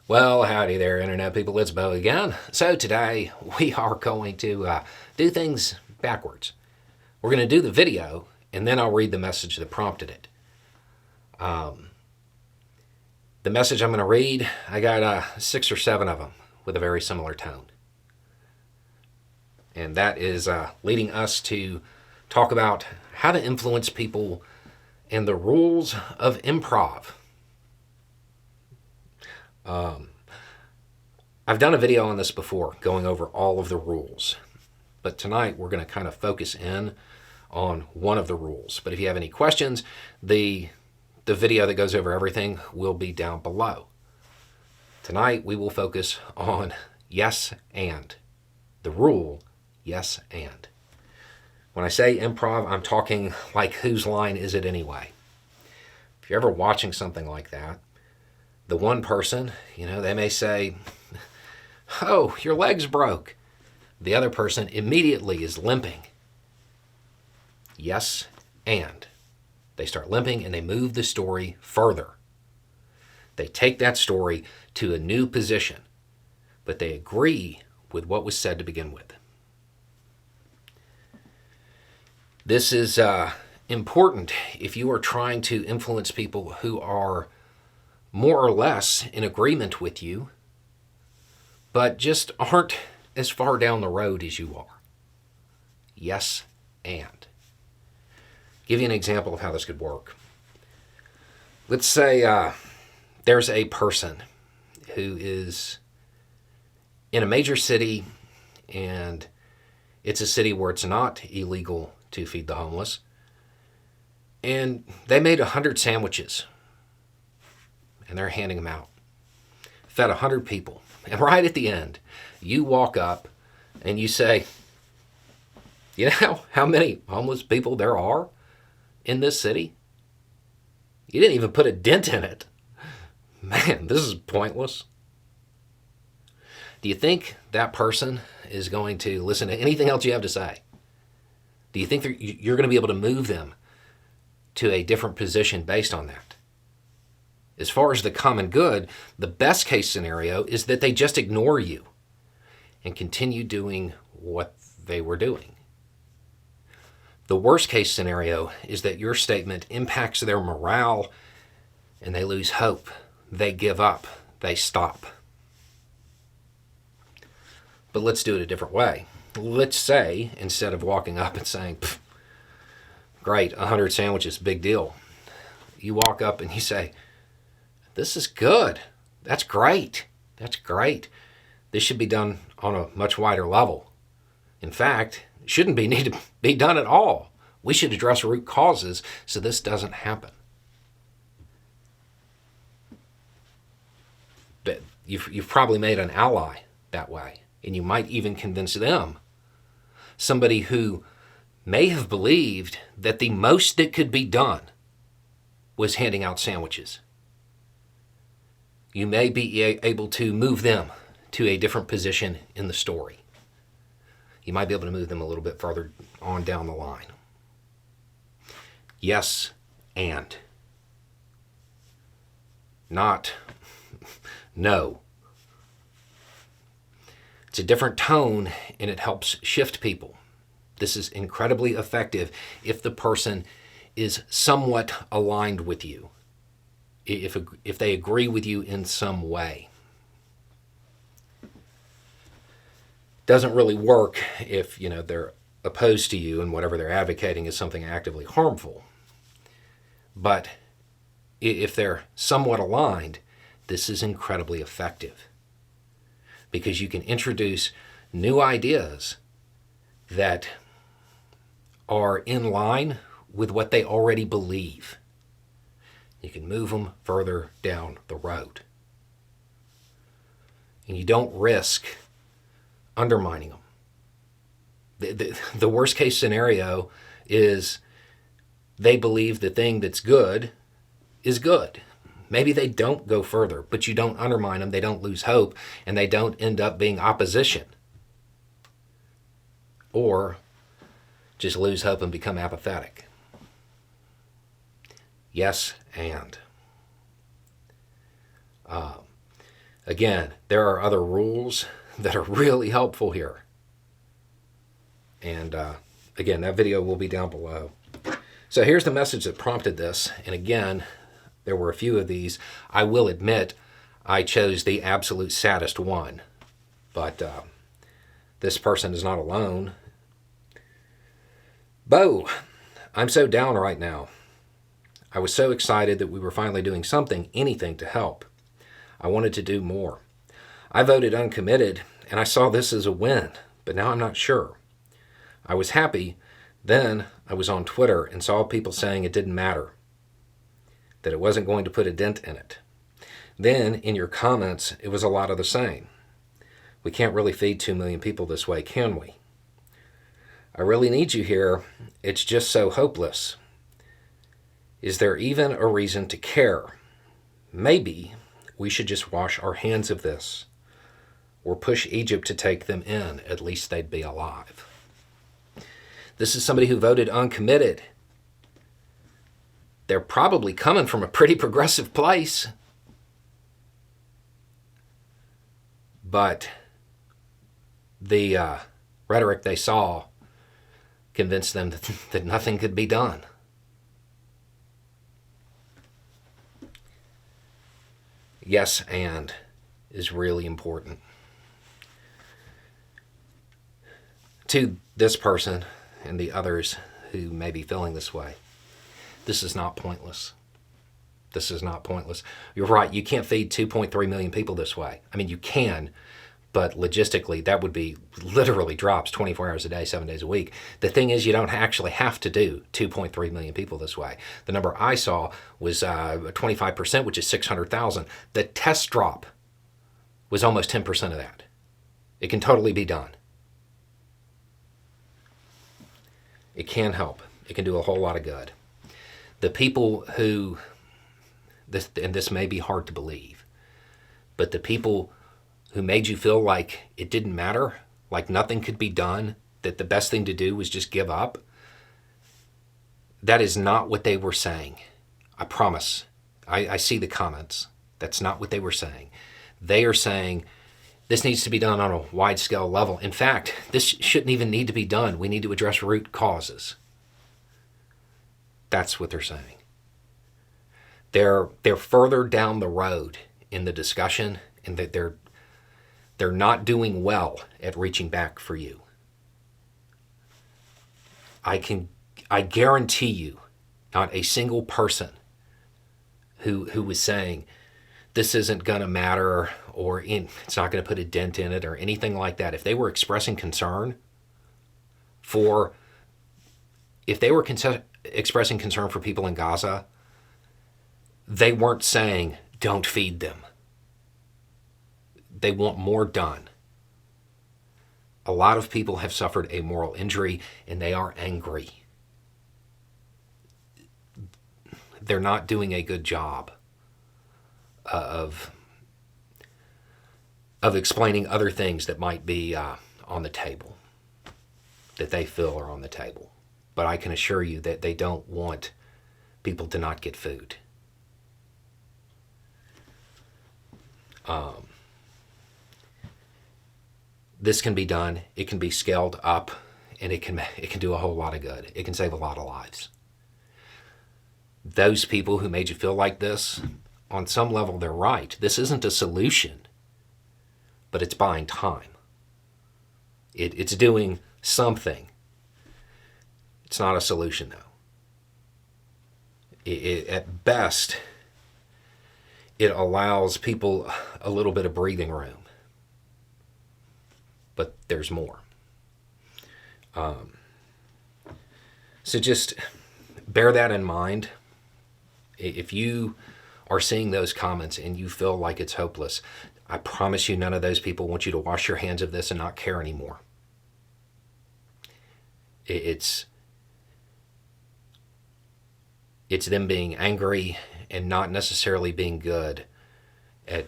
Well, howdy there, Internet people. It's Bo again. So today we are going to do things backwards. We're going to do the video, and then I'll read the message that prompted it. The message I'm going to read, I got 6 or 7 of them with a very similar tone. And that is leading us to talk about how to influence people and the rules of improv. I've done a video on this before, going over all of the rules. But tonight we're going to kind of focus in on one of the rules. But if you have any questions, the video that goes over everything will be down below. Tonight we will focus on yes and. The rule, yes and. When I say improv, I'm talking like whose line is it anyway? If you're ever watching something like that, the one person, they may say, "Oh, your leg's broke." The other person immediately is limping. Yes, and. They start limping and they move the story further. They take that story to a new position, but they agree with what was said to begin with. This is important if you are trying to influence people who are more or less in agreement with you, but just aren't as far down the road as you are. Yes, and. Give you an example of how this could work. Let's say there's a person who is in a major city, and it's a city where it's not illegal to feed the homeless, and they made 100 sandwiches, and they're handing them out. Fed 100 people. And right at the end, you walk up and you say, "You know how many homeless people there are in this city? You didn't even put a dent in it. Man, this is pointless." Do you think that person is going to listen to anything else you have to say? Do you think you're going to be able to move them to a different position based on that? As far as the common good, the best case scenario is that they just ignore you and continue doing what they were doing. The worst case scenario is that your statement impacts their morale and they lose hope. They give up. They stop. But let's do it a different way. Let's say, instead of walking up and saying, "Great, 100 sandwiches, big deal," you walk up and you say, "This is good. That's great. That's great. This should be done on a much wider level. In fact, it shouldn't need to be done at all. We should address root causes so this doesn't happen." But you've probably made an ally that way, and you might even convince them. Somebody who may have believed that the most that could be done was handing out sandwiches. You may be able to move them to a different position in the story. You might be able to move them a little bit further on down the line. Yes, and. Not no. It's a different tone, and it helps shift people. This is incredibly effective if the person is somewhat aligned with you, if they agree with you in some way. Doesn't really work if they're opposed to you and whatever they're advocating is something actively harmful. But if they're somewhat aligned, this is incredibly effective because you can introduce new ideas that are in line with what they already believe. You can move them further down the road. And you don't risk undermining them. The worst case scenario is they believe the thing that's good is good. Maybe they don't go further, but you don't undermine them, they don't lose hope, and they don't end up being opposition. Or just lose hope and become apathetic. Yes, and. Again, there are other rules that are really helpful here. And again, that video will be down below. So here's the message that prompted this. And again, there were a few of these. I will admit I chose the absolute saddest one. But this person is not alone. Bo, I'm so down right now. I was so excited that we were finally doing something, anything to help. I wanted to do more. I voted uncommitted, and I saw this as a win, but now I'm not sure. I was happy. Then I was on Twitter and saw people saying it didn't matter, that it wasn't going to put a dent in it. Then, in your comments, it was a lot of the same. We can't really feed 2 million people this way, can we? I really need you here. It's just so hopeless. Is there even a reason to care? Maybe we should just wash our hands of this, or push Egypt to take them in. At least they'd be alive. This is somebody who voted uncommitted. They're probably coming from a pretty progressive place. But the rhetoric they saw convinced them that nothing could be done. Yes, and is really important. To this person and the others who may be feeling this way, this is not pointless. This is not pointless. You're right, you can't feed 2.3 million people this way. I mean, you can, but logistically, that would be literally drops 24 hours a day, 7 days a week. The thing is, you don't actually have to do 2.3 million people this way. The number I saw was 25%, which is 600,000. The test drop was almost 10% of that. It can totally be done. It can help. It can do a whole lot of good. The people who, and this may be hard to believe, but the people who made you feel like it didn't matter, like nothing could be done, that the best thing to do was just give up, that is not what they were saying. I promise. I see the comments. That's not what they were saying. They are saying this needs to be done on a wide-scale level. In fact, this shouldn't even need to be done. We need to address root causes. That's what they're saying. They're further down the road in the discussion, and that they're not doing well at reaching back for you. I guarantee you, not a single person who was saying this isn't going to matter, or it's not going to put a dent in it, or anything like that. If they were expressing concern expressing concern for people in Gaza, they weren't saying don't feed them. They want more done. A lot of people have suffered a moral injury, and they are angry. They're not doing a good job of explaining other things that might be on the table, that they feel are on the table. But I can assure you that they don't want people to not get food. This can be done. It can be scaled up, and it can do a whole lot of good. It can save a lot of lives. Those people who made you feel like this, on some level, they're right. This isn't a solution, but it's buying time. It's doing something. It's not a solution, though. At best, it allows people a little bit of breathing room. But there's more. So just bear that in mind. If you are seeing those comments and you feel like it's hopeless, I promise you none of those people want you to wash your hands of this and not care anymore. It's them being angry and not necessarily being good at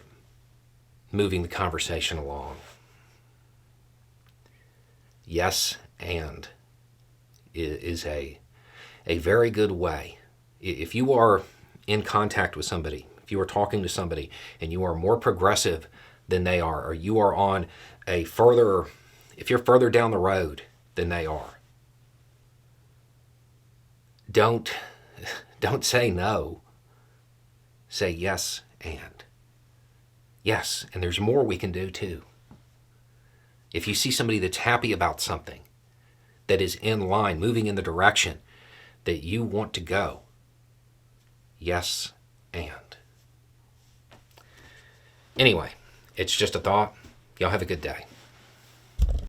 moving the conversation along. Yes, and is a very good way. If you are in contact with somebody If you are talking to somebody and you are more progressive than they are, or you are on a further, if you're further down the road than they are, don't say no. Say yes and. Yes, and there's more we can do too. If you see somebody that's happy about something, that is in line, moving in the direction that you want to go, yes and. Anyway, it's just a thought. Y'all have a good day.